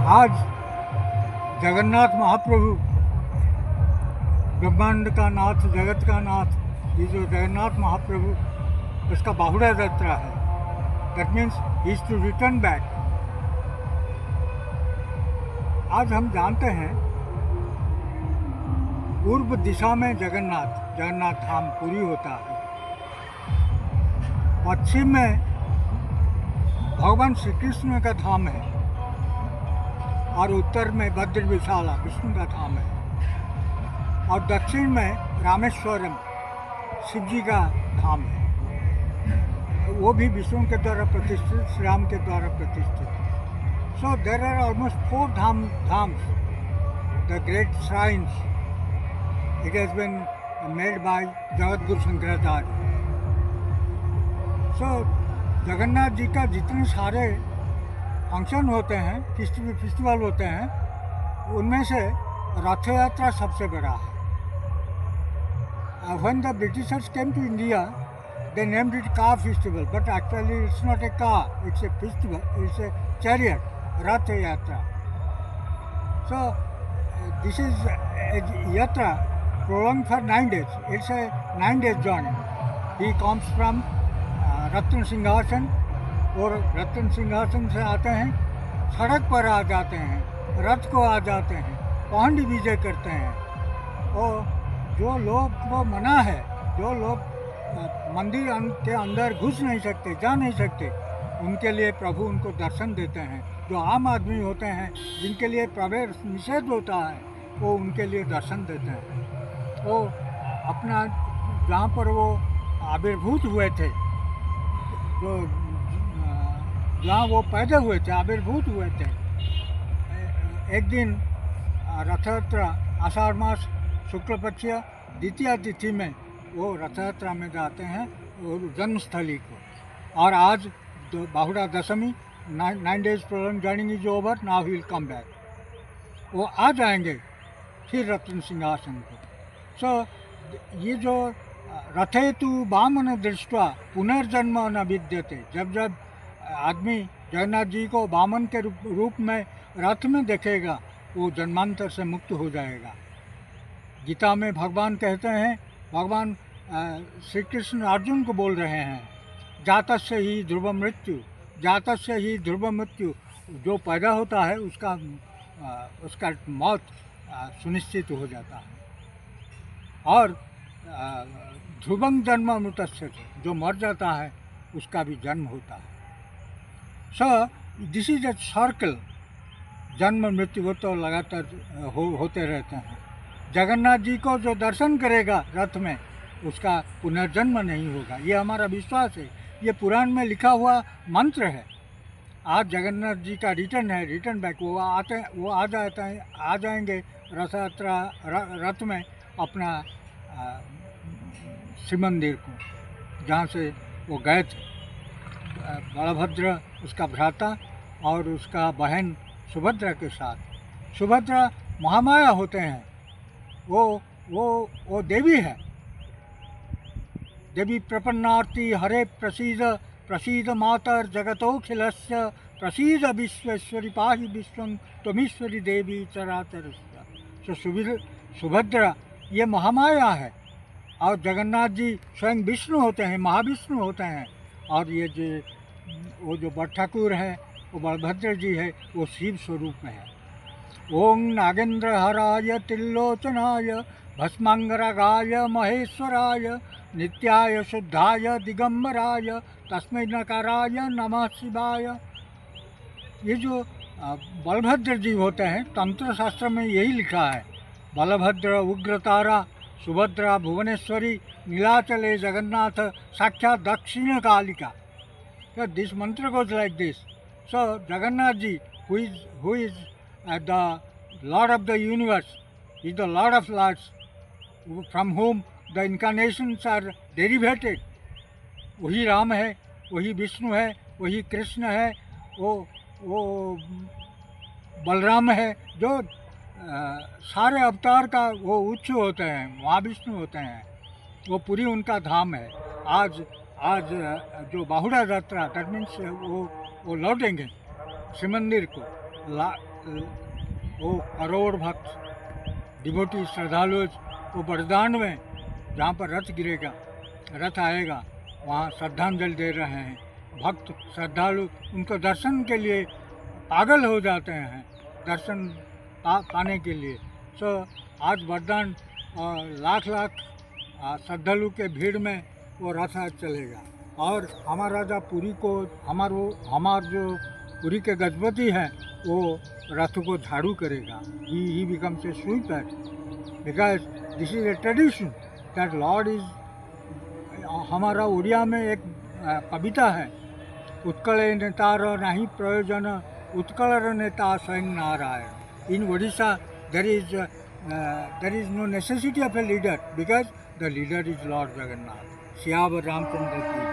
आज जगन्नाथ महाप्रभु, ब्रह्मांड का नाथ, जगत का नाथ, ये जो जगन्नाथ महाप्रभु, उसका बाहुड़ा यात्रा है। That means he is to return back. आज हम जानते हैं पूर्व दिशा में जगन्नाथ धाम पूरी होता है। पश्चिम में भगवान श्री कृष्ण का धाम है और उत्तर में भद्र विशाला विष्णु का धाम है और दक्षिण में रामेश्वरम शिव जी का धाम है। वो भी विष्णु के द्वारा प्रतिष्ठित, श्री राम के द्वारा प्रतिष्ठित। So there are almost 4 dhams, the great shrines. It has been made by Jagatguru Shankaracharya. So Jagannath ji का जितने सारे फंक्शन होते हैं, फेस्टिवल होते हैं, उनमें से रथ यात्रा सबसे बड़ा है। When the Britishers came to India, they named it car festival, but actually it's not a car, it's a festival, it's a chariot, Rath Yatra. So this is a yatra prolonged for 9 days. It's a 9 days journey. He comes from रत्न सिंहासन और रत्न सिंहासन से आते हैं, सड़क पर आ जाते हैं, रथ को आ जाते हैं, पौंड विजय करते हैं। और जो लोग को मना है, जो लोग मंदिर के अंदर घुस नहीं सकते, जा नहीं सकते, उनके लिए प्रभु उनको दर्शन देते हैं। जो आम आदमी होते हैं, जिनके लिए प्रवेश निषेध होता है, वो उनके लिए दर्शन देते हैं। वो अपना जहाँ पर वो आविर्भूत हुए थे, जो जहाँ वो पैदा हुए थे, आविर्भूत हुए थे, एक दिन रथ यात्रा आषाढ़ मास शुक्ल पक्ष द्वितीय तिथि में वो रथ यात्रा में जाते हैं जन्मस्थली को। और आज बाहुड़ा दशमी, 9 days prolonged journey is over, now he will come back. वो आ जाएंगे फिर रत्न सिंहासन को। सो ये जो रथेतु वामन दृष्टवा पुनर्जन्म न विद्यते, जब जब आदमी जगन्नाथ जी को वामन के रूप में रथ में देखेगा, वो जन्मांतर से मुक्त हो जाएगा। गीता में भगवान कहते हैं, भगवान श्री कृष्ण अर्जुन को बोल रहे हैं, जातस्य ही ध्रुव मृत्यु, जातस्य ही ध्रुव मृत्यु। जो पैदा होता है उसका मौत सुनिश्चित हो जाता है। और ध्रुवं जन्म अमृतस्य, जो मर जाता है उसका भी जन्म होता है। So this is a circle, जन्म मृत्यु वो तो लगातार होते रहते हैं। जगन्नाथ जी को जो दर्शन करेगा रथ में, उसका पुनर्जन्म नहीं होगा, ये हमारा विश्वास है। ये पुराण में लिखा हुआ मंत्र है। आज जगन्नाथ जी का रिटर्न है, रिटर्न बैक। वो आ जाएंगे रथ यात्रा रथ में अपना शिव मंदिर को, जहाँ से वो गए थे। बलभद्र उसका भ्राता और उसका बहन सुभद्रा के साथ। सुभद्रा महामाया होते हैं, वो देवी है। देवी प्रपन्नार्ति हरे प्रसीद मातर जगतोखिलस्य, प्रसीद विश्वेश्वरी पाहि विश्वं त्वमीश्वरी देवी चराचरस्य। तो सुभद्रा ये महामाया है और जगन्नाथ जी स्वयं विष्णु होते हैं, महाविष्णु होते हैं। और ये वो जो बड़ ठाकुर है, वो बलभद्र जी है, वो शिव स्वरूप में है। ओं नागेंद्र हराय त्रिलोचनाय भस्मांगरागाय महेश्वराय नित्याय शुद्धाय दिगंबराय तस्मै नकाराय नमः शिवाय। ये जो बलभद्र जी होते हैं, तंत्र शास्त्र में यही लिखा है, बलभद्र उग्रतारा सुभद्रा भुवनेश्वरी नीलाचले जगन्नाथ साक्षात दक्षिण Kalika. So this mantra goes like this. So Jagannath ji, who is the Lord of the universe, is the Lord of Lords, from whom the incarnations are derivated. वही राम है, वही विष्णु है, वही कृष्ण है, वो बलराम है, जो सारे अवतार का वो उच्च होते हैं, महाविष्णु होते हैं। वो पूरी उनका धाम है। आज जो बाहुड़ा यात्रा, दैट मीन्स वो लौटेंगे शिव मंदिर को, वो करोड़ भक्त डिवोटी श्रद्धालु वो बरदान में जहाँ पर रथ गिरेगा, रथ आएगा, वहाँ श्रद्धांजलि दे रहे हैं। भक्त श्रद्धालु उनको दर्शन के लिए पागल हो जाते हैं, दर्शन पाने के लिए। सो आज बरदान लाख लाख श्रद्धालु के भीड़ में वो रथ आज चलेगा। और हमारा राजा पुरी को हमार जो पुरी के गजपति हैं वो रथ को झाड़ू करेगा। ही becomes a sweeper because this is a tradition that Lord is. हमारा उड़िया में एक कविता है, उत्कल नेतार नहीं प्रयोजन उत्कलर नेता स्वयं नारायण। इन Odisha there is no necessity of a leader because the leader is Lord Jagannath. Siyawar Ramchandra ki